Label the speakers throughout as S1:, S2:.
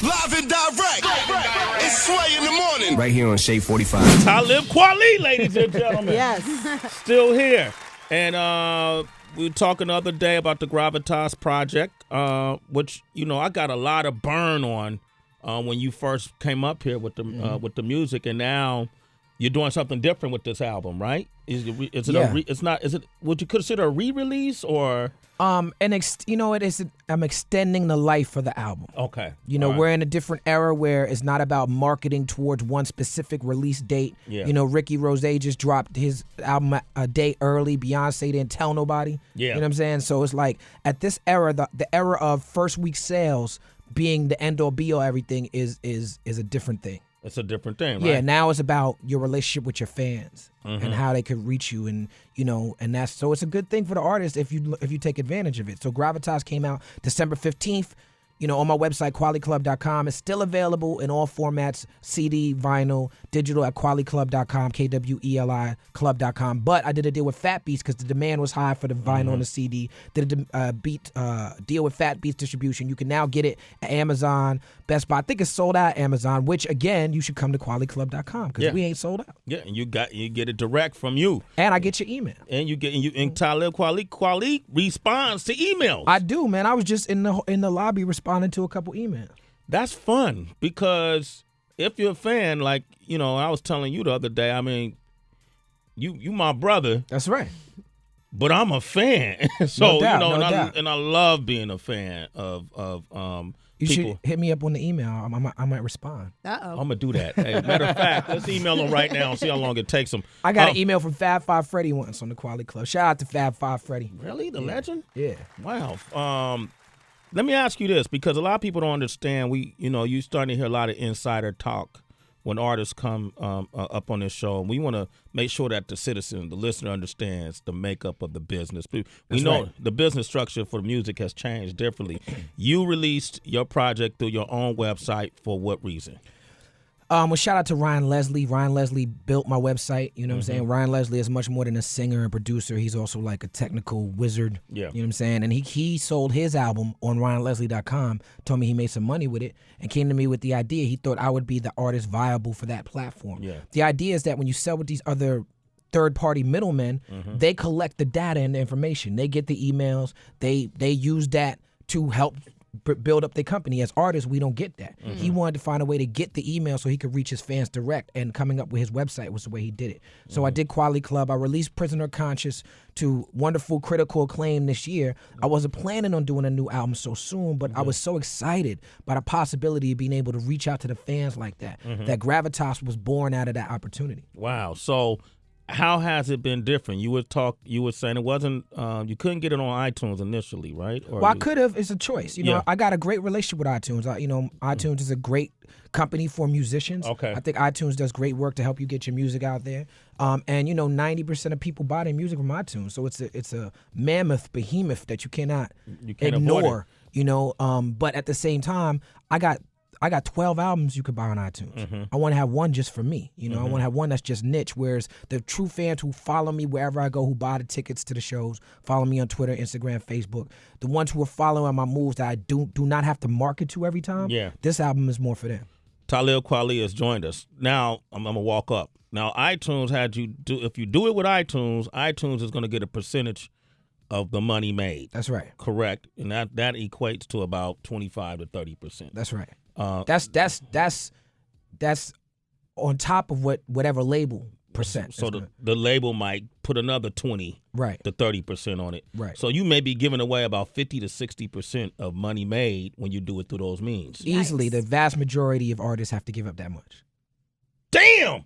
S1: Live and direct. It's Sway in the morning.
S2: Right here on Shade 45.
S3: Talib Kweli, ladies and gentlemen.
S4: Yes.
S3: Still here. And we were talking the other day about the Gravitas project, which, you know, I got a lot of burn on when you first came up here with the music, and now you're doing something different with this album, right? Is it would you consider a re-release or
S5: I'm extending the life for the album.
S3: Okay.
S5: You know, we're in a different era where it's not about marketing towards one specific release date.
S3: Yeah.
S5: You know, Ricky Rose just dropped his album a day early. Beyonce didn't tell nobody.
S3: Yeah.
S5: You know what I'm saying? So it's like at this era, the era of first week sales being the end all be all everything is a different thing.
S3: It's a different thing, right?
S5: Yeah, now it's about your relationship with your fans and how they could reach you, and you know, and that's so it's a good thing for the artist if you take advantage of it. So Gravitas came out December 15th. You know, on my website, qualityclub.com. It's still available in all formats, CD, vinyl, digital at qualityclub.com, KWELI club.com. But I did a deal with Fat Beats because the demand was high for the vinyl and the CD. Did a deal with Fat Beats distribution. You can now get it at Amazon, Best Buy. I think it's sold out at Amazon, which, again, you should come to qualityclub.com because we ain't sold out.
S3: Yeah, and you get it direct from you.
S5: And I get your email.
S3: And and Talib Kweli responds to emails.
S5: I do, man. I was just in the lobby responding to a couple emails.
S3: That's fun because if you're a fan, like, you know, I was telling you the other day, I mean, you my brother.
S5: That's right.
S3: But I'm a fan. So,
S5: No doubt,
S3: you know,
S5: no doubt.
S3: and I love being a fan of
S5: You
S3: people.
S5: should hit me up on the email. I might respond.
S3: I'm going to do that. Hey, matter of fact, let's email them right now and see how long it takes them.
S5: I got an email from Fab Five Freddy once on the Quality Club. Shout out to Fab Five Freddy.
S3: Really? The legend?
S5: Yeah.
S3: Wow. Let me ask you this, because a lot of people don't understand. You starting to hear a lot of insider talk when artists come up on this show, and we want to make sure that the citizen, the listener, understands the makeup of the business. We know the business structure for music has changed differently. You released your project through your own website for what reason?
S5: Well, shout out to Ryan Leslie. Ryan Leslie built my website. You know what I'm saying? Ryan Leslie is much more than a singer and producer. He's also like a technical wizard.
S3: Yeah.
S5: You know what I'm saying? And he sold his album on RyanLeslie.com, told me he made some money with it, and came to me with the idea. He thought I would be the artist viable for that platform.
S3: Yeah.
S5: The idea is that when you sell with these other third-party middlemen, they collect the data and the information. They get the emails. They use that to help build up their company. As artists, we don't get that. He wanted to find a way to get the email so he could reach his fans direct, and coming up with his website was the way he did it. So I did Quality Club. I released Prisoner Conscious to wonderful critical acclaim this year. I wasn't planning on doing a new album so soon, but I was so excited by the possibility of being able to reach out to the fans like that, that Gravitas was born out of that opportunity.
S3: Wow. So how has it been different? You were saying it wasn't, you couldn't get it on iTunes initially, right? Or
S5: I could have. It's a choice. You know,
S3: Yeah.
S5: I got a great relationship with iTunes. iTunes is a great company for musicians.
S3: Okay.
S5: I think iTunes does great work to help you get your music out there. And 90% of people buy their music from iTunes, so it's a mammoth behemoth that you cannot
S3: can't
S5: ignore. But at the same time, I got 12 albums you could buy on iTunes. I want to have one just for me. I want to have one that's just niche, whereas the true fans who follow me wherever I go, who buy the tickets to the shows, follow me on Twitter, Instagram, Facebook, the ones who are following my moves that I do not have to market to every time, this album is more for them.
S3: Talib Kweli has joined us. Now, I'm going to walk up. Now, iTunes if you do it with iTunes is going to get a percentage of the money made.
S5: That's right.
S3: Correct. And that equates to about 25 to 30%.
S5: That's right. That's on top of whatever label percent.
S3: So the label might put another 20 to 30% on it.
S5: Right.
S3: So you may be giving away about 50 to 60% of money made when you do it through those means.
S5: Easily, the vast majority of artists have to give up that much.
S3: Damn!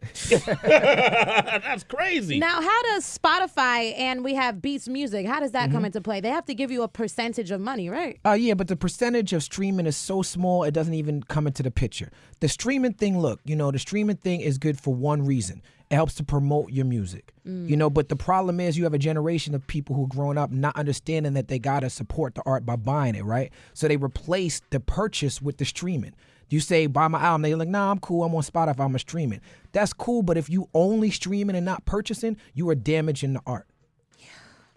S3: That's crazy.
S4: Now, how does Spotify and we have Beats Music, how does that come into play? They have to give you a percentage of money, right?
S5: Yeah, but the percentage of streaming is so small, it doesn't even come into the picture. The streaming thing, the streaming thing is good for one reason. It helps to promote your music. But the problem is you have a generation of people who are growing up not understanding that they got to support the art by buying it, right? So they replace the purchase with the streaming. You say, buy my album. They're like, nah, I'm cool. I'm on Spotify. I'm streaming. That's cool, but if you only streaming and not purchasing, you are damaging the art.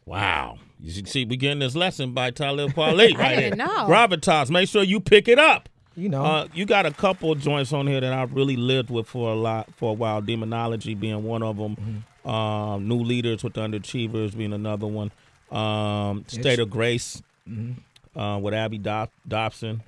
S3: Wow. You see, we getting this lesson by Talib Kweli.
S4: I didn't know.
S3: Gravitas, make sure you pick it up.
S5: You know.
S3: You got a couple joints on here that I really lived with for a while. Demonology being one of them. New Leaders with the Underachievers being another one. State of Grace with Abby Dobson.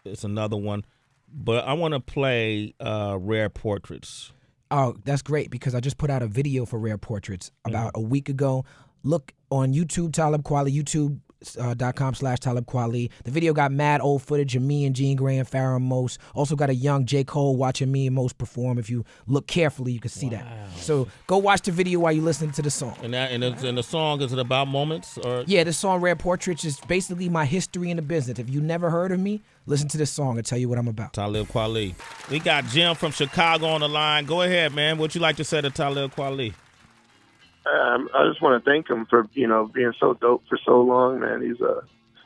S3: It's another one. But I want to play Rare Portraits.
S5: Oh, that's great because I just put out a video for Rare Portraits about a week ago. Look on YouTube, Talib Kweli, youtube.com/Talib Kweli. The video got mad old footage of me and Jean Grey and Farrah Mose. Also got a young J. Cole watching me and Mose perform. If you look carefully, you can see that. So go watch the video while you listen to the song.
S3: And the song, is it about moments? Or
S5: Yeah, the song Rare Portraits is basically my history in the business. If you never heard of me, listen to this song and tell you what I'm about.
S3: Talib Kweli. We got Jim from Chicago on the line. Go ahead, man. What you like to say to Talib Kweli?
S2: I just want to thank him for being so dope for so long, man.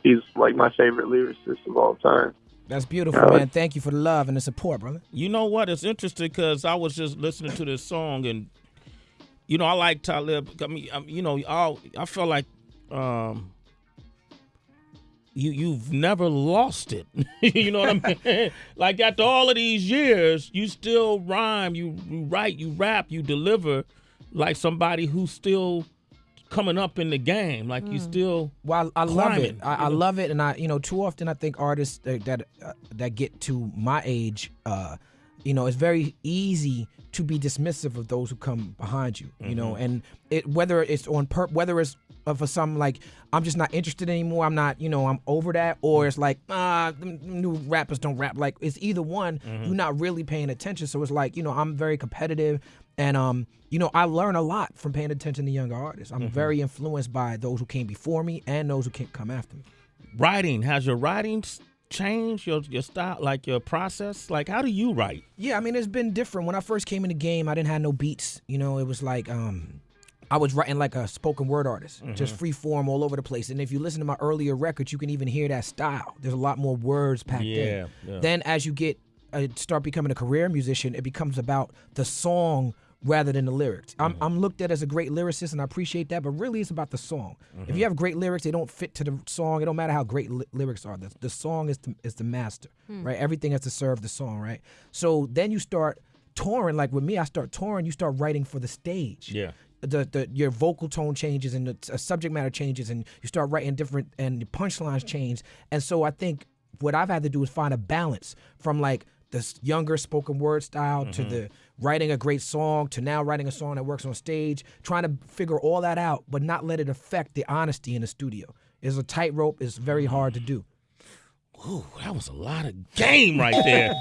S2: He's like my favorite lyricist of all time.
S5: That's beautiful, man. Thank you for the love and the support, brother.
S3: You know what? It's interesting because I was just listening to this song, and I like Talib. I mean, I feel like you've never lost it. You know what I mean? Like after all of these years, you still rhyme, you write, you rap, you deliver. Like somebody who's still coming up in the game, like you still.
S5: Well, I love it.
S3: climbing,
S5: I love it, and too often I think artists that get to my age, it's very easy to be dismissive of those who come behind you. You know, and whether it's whether it's for some like I'm just not interested anymore. I'm not, I'm over that, or it's like them new rappers don't rap. Like it's either one. You're not really paying attention, so it's like I'm very competitive. And, I learn a lot from paying attention to younger artists. I'm very influenced by those who came before me and those who can come after me.
S3: Writing, has your writing changed, your style, like your process? Like, how do you write?
S5: Yeah, I mean, it's been different. When I first came in the game, I didn't have no beats. It was like I was writing like a spoken word artist, just free form all over the place. And if you listen to my earlier records, you can even hear that style. There's a lot more words packed in.
S3: Yeah.
S5: Then as you start becoming a career musician, it becomes about the song rather than the lyrics. I'm looked at as a great lyricist, and I appreciate that, but really it's about the song. If you have great lyrics, they don't fit to the song. It don't matter how great lyrics are. The song is the master, right? Everything has to serve the song, right? So then you start touring. Like with me, I start touring. You start writing for the stage.
S3: Yeah.
S5: Your vocal tone changes and the subject matter changes, and you start writing different, and the punchlines change. And so I think what I've had to do is find a balance from like this younger spoken word style to the writing a great song to now writing a song that works on stage, trying to figure all that out, but not let it affect the honesty in the studio. It's a tightrope. It's very hard to do.
S3: Ooh, that was a lot of game right there.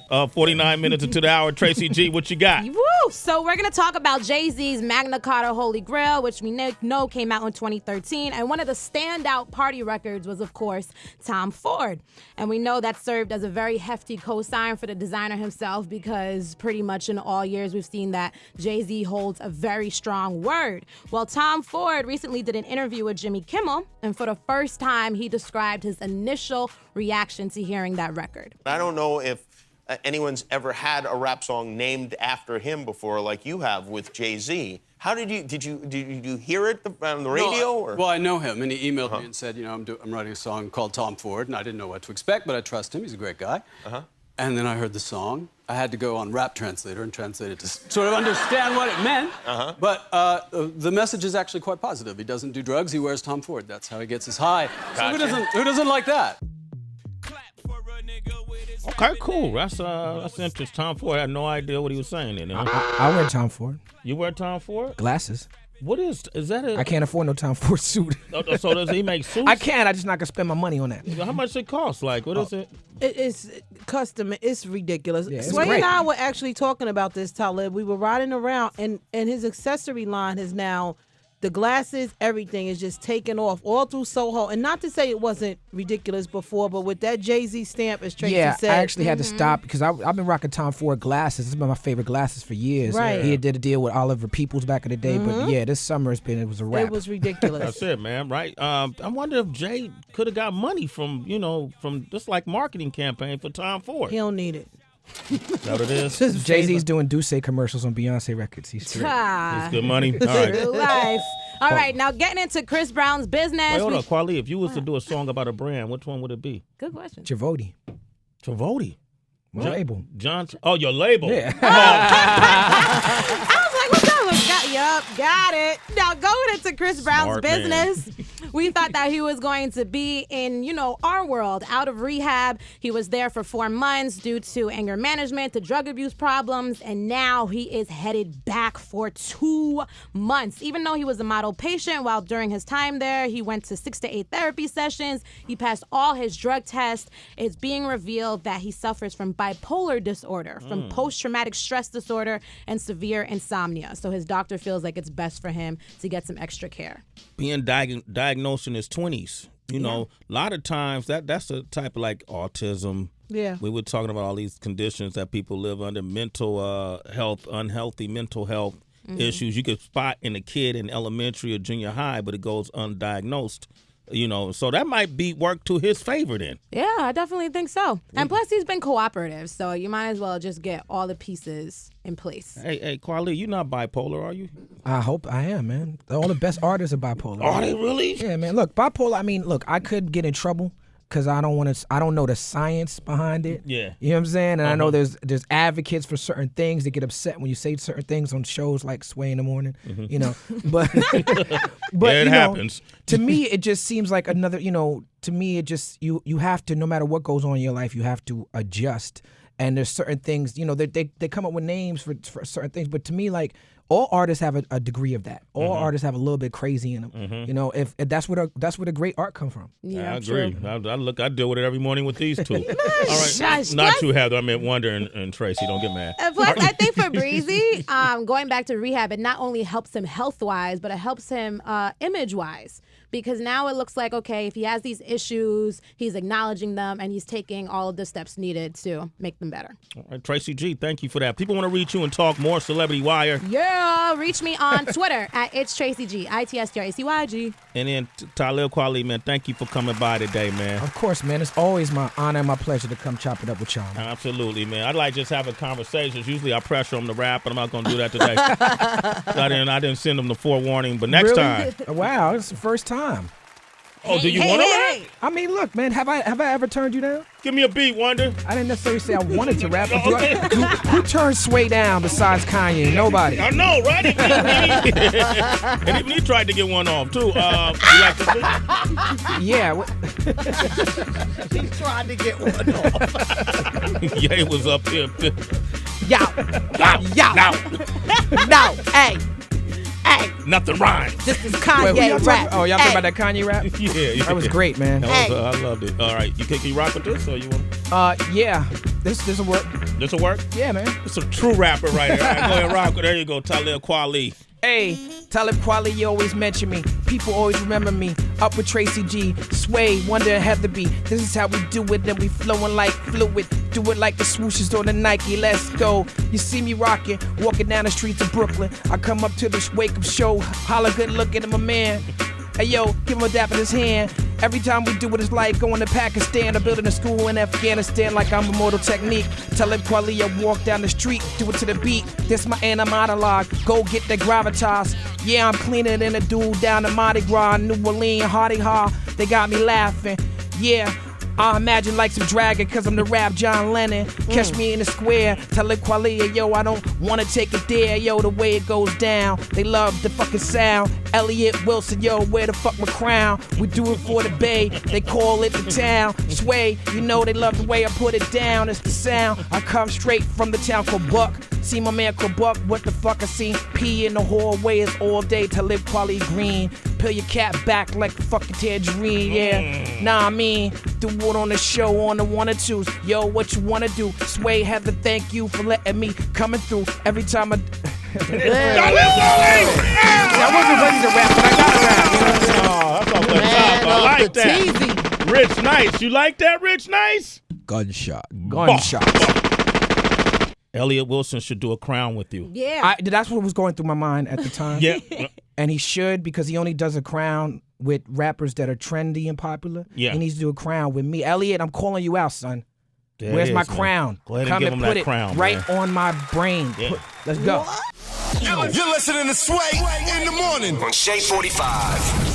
S3: 49 minutes into the hour. Tracy G, what you got?
S4: Woo! So we're going to talk about Jay-Z's Magna Carta Holy Grail, which we know came out in 2013. And one of the standout party records was, of course, Tom Ford. And we know that served as a very hefty cosign for the designer himself because pretty much in all years we've seen that Jay-Z holds a very strong word. Well, Tom Ford recently did an interview with Jimmy Kimmel, and for the first time he described his initial reaction to hearing that record.
S6: I don't know if anyone's ever had a rap song named after him before, like you have with Jay-Z. How did you hear it on the radio? Or?
S7: Well, I know him, and he emailed me and said, I'm writing a song called Tom Ford, and I didn't know what to expect, but I trust him. He's a great guy. And then I heard the song. I had to go on Rap Translator and translate it to sort of understand what it meant. But the message is actually quite positive. He doesn't do drugs. He wears Tom Ford. That's how he gets his high.
S6: Gotcha.
S7: So who doesn't like that?
S3: Okay, cool. That's interesting. Tom Ford, I had no idea what he was saying in there.
S5: I wear Tom Ford.
S3: You wear Tom Ford?
S5: Glasses.
S3: What is that?
S5: I can't afford no Tom Ford suit.
S3: So does he make suits?
S5: I can. I just not gonna spend my money on that.
S3: How much it cost? Like, what is it?
S8: It's custom. It's ridiculous.
S5: Yeah, it's
S8: Sway
S5: great.
S8: and I were actually talking about this, Talib. We were riding around, and his accessory line is now, the glasses, everything is just taken off all through Soho. And not to say it wasn't ridiculous before, but with that Jay-Z stamp, as Tracy said.
S5: I actually had to stop because I've been rocking Tom Ford glasses. It's been my favorite glasses for years.
S8: Right.
S5: He did a deal with Oliver Peoples back in the day, but yeah, this summer it was a wrap.
S8: It was ridiculous.
S3: That's it, man. Right? I wonder if Jay could have got money from just like marketing campaign for Tom Ford.
S8: He don't need it.
S3: Is that what it is?
S5: Jay-Z's doing Douce commercials on Beyonce records. He's straight.
S3: It's good money. All right.
S4: Life. All right, now getting into Chris Brown's business.
S3: Wait, hold on, Kweli. If you was to do a song about a brand, which one would it be?
S4: Good question.
S5: Javoti. My label.
S3: Oh, your label.
S5: Yeah.
S4: I was like, what's up? Yup, got it. Now going into Chris Brown's business, we thought that he was going to be in, our world, out of rehab. He was there for 4 months due to anger management, to drug abuse problems, and now he is headed back for 2 months. Even though he was a model patient, while during his time there, he went to 6 to 8 therapy sessions. He passed all his drug tests. It's being revealed that he suffers from bipolar disorder, from post-traumatic stress disorder, and severe insomnia. So his doctor feels like it's best for him to get some extra care.
S3: Being diagnosed in his 20s, a lot of times that's a type of like autism.
S8: Yeah.
S3: We were talking about all these conditions that people live under, mental health, unhealthy mental health issues. You could spot in a kid in elementary or junior high, but it goes undiagnosed. So that might be work to his favor then.
S4: Yeah, I definitely think so. And plus, he's been cooperative, so you might as well just get all the pieces in place.
S3: Hey, Kweli, you're not bipolar, are you?
S5: I hope I am, man. All the best artists are bipolar.
S3: Are they really?
S5: Yeah, man. Look, bipolar. I could get in trouble because I don't know the science behind it.
S3: Yeah.
S5: You know what I'm saying? And I know there's advocates for certain things that get upset when you say certain things on shows like Sway in the Morning. But
S3: it happens.
S5: To me, it just seems like another. To me, it just you have to, no matter what goes on in your life, you have to adjust. And there's certain things, they come up with names for certain things. But to me, like, all artists have a degree of that. All artists have a little bit crazy in them. If that's where the great art come from.
S4: Yeah,
S3: I agree. I deal with it every morning with these two. All right,
S4: Shush.
S3: not you, Heather. I meant Wonder and Tracy. Don't get mad.
S4: Plus, I think for Breezy, going back to rehab, it not only helps him health-wise, but it helps him image-wise. Because now it looks like, okay, if he has these issues, he's acknowledging them, and he's taking all of the steps needed to make them better.
S3: All right, Tracy G, thank you for that. People want to reach you and talk more. Celebrity Wire.
S4: Yeah, reach me on Twitter at It's Tracy G, ITSTRACYG.
S3: And then Talib Kweli, man, thank you for coming by today, man.
S5: Of course, man. It's always my honor and my pleasure to come chop it up with y'all. Man.
S3: Absolutely, man. I'd like just having conversations. Usually I pressure them to rap, but I'm not going to do that today. I didn't send them the forewarning, but next time.
S5: Wow, it's the first time.
S3: Oh, do you want to rap?
S5: I mean, look, man, have I ever turned you down?
S3: Give me a beat, Wonder.
S5: I didn't necessarily say I wanted to rap. But who turned Sway down besides Kanye? Nobody.
S3: I know, right? And even he tried to get one off, too. You like this beat?
S5: Yeah.
S9: He tried to get one off.
S3: Yeah, it was up here.
S8: No, hey.
S3: Nothing rhymes.
S8: This is
S5: Wait,
S8: Kanye rap.
S5: Oh, y'all talking about that Kanye rap?
S3: Yeah.
S5: That was great, man.
S3: I loved it. All right, can you rock with this, or you want?
S5: Yeah. This will work.
S3: This will work.
S5: Yeah, man.
S3: It's a true rapper right here. All right, go ahead, rock with. There you go, Talib Kweli.
S5: Hey, Talib Kweli, you always mention me. People always remember me. Up with Tracy G, Sway, Wonder, and Heather B. This is how we do it, then we flowing like fluid. Do it like the swooshes on the Nike. Let's go. You see me rocking, walking down the streets of Brooklyn. I come up to the wake-up show, holla good looking at my man. Hey, yo, give him a dap in his hand. Every time we do it, it's like going to Pakistan or building a school in Afghanistan like I'm Immortal Technique. Talib Kweli, I walk down the street, do it to the beat. This my inner monologue. Go get that Gravitas. Yeah, I'm cleaner than a dude down in Mardi Gras, New Orleans, Hardy Ha. They got me laughing. Yeah. I imagine like some dragon, cause I'm the rap John Lennon. Catch me in the square, Talib Kweli, yo, I don't wanna take it there, yo, the way it goes down. They love the fucking sound. Elliot Wilson, yo, where the fuck my crown? We do it for the Bay, they call it the town. Sway, you know they love the way I put it down. It's the sound, I come straight from the town called Buck. See my man called Buck, what the fuck I seen? Pee in the hallway is all day, Talib Kweli green. Peel your cat back like a fucking tangerine, yeah. Nah, I mean, do it on the show on the 1 or 2s. Yo, what you wanna do? Sway, have to thank you for letting me coming through every time I.
S3: I
S5: wasn't ready to rap, but I gotta rap.
S3: Oh, that's off the top. I like that. Rich Nice. You like that, Rich Nice?
S5: Gunshot.
S3: Elliot Wilson should do a crown with you.
S4: Yeah.
S5: That's what was going through my mind at the time.
S3: Yeah.
S5: And he should, because he only does a crown with rappers that are trendy and popular.
S3: Yeah.
S5: He needs to do a crown with me. Elliot, I'm calling you out, son.
S3: There
S5: Where's
S3: is,
S5: my
S3: man.
S5: crown?
S3: Go ahead and
S5: Come
S3: give
S5: and
S3: him
S5: put
S3: that
S5: it
S3: crown,
S5: right
S3: man.
S5: on my brain.
S3: Yeah.
S5: Let's go.
S4: What?
S1: You're listening to Sway in the morning
S10: on Shade 45.